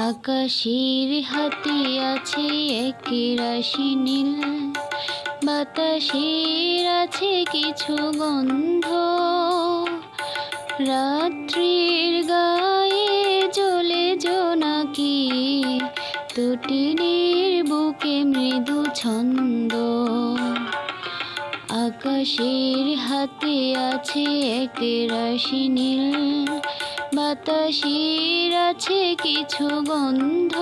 আকাশের হাতে আছে এক রাশি নীল, বাতাসের আছে কিছু গন্ধ, রাত্রির গায়ে জ্বলে জোনাকি, তটিনীর বুকে মৃদু ছন্দ। আকাশের হাতে আছে এক রাশি নীল, বাতাসের আছে কিছু গন্ধ,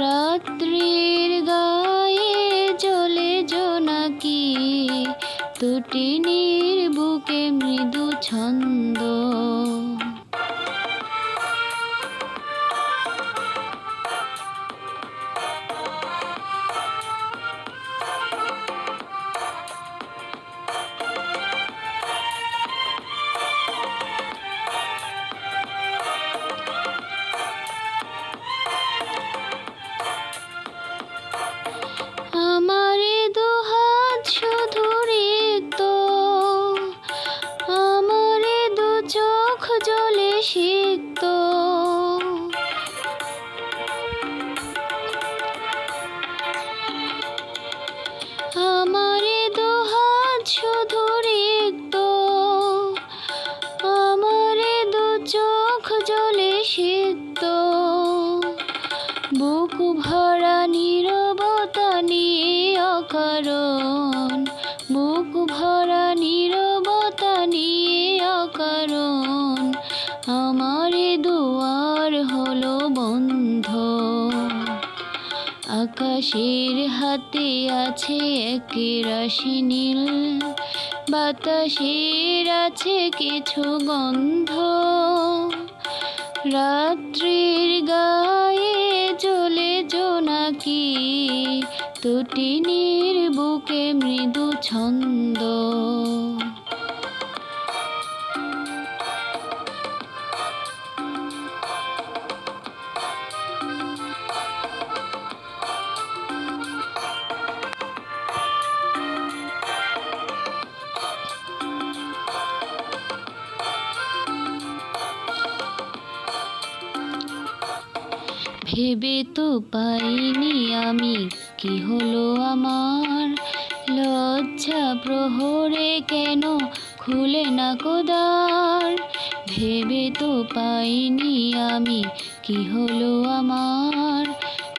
রাত্রির গায়ে জ্বলে জোনাকি, তটিনীর বুকে মৃদু ছন্দ। আমারে দুহাত শুধু রিক্ত, আমারে দু চোখ জ্বলে সিক্ত, আমারে দুহাত শুধু রিক্ত, আমারে দু চোখ জ্বলে সিক্ত, বুক ভরা নীরবতা নিয়ে অকারণ, বুক ভরা নীরবতা নিয়ে অকারণ, আমারে দুয়ার হলো বন্ধ। আকাশের হাতে আছে এক রাশি নীল, বাতাসের আছে কিছু গন্ধ, রাত্রির গায়ে জ্বলে জোনাকি, তটিনীর বুকে মৃদু ছন্দ। ভেবে তো পাইনি আমি কি হলো আমার, লজ্জা প্রহরে কেন খুলে না কোদার। ভেবে তো পাইনি আমি কি হলো আমার,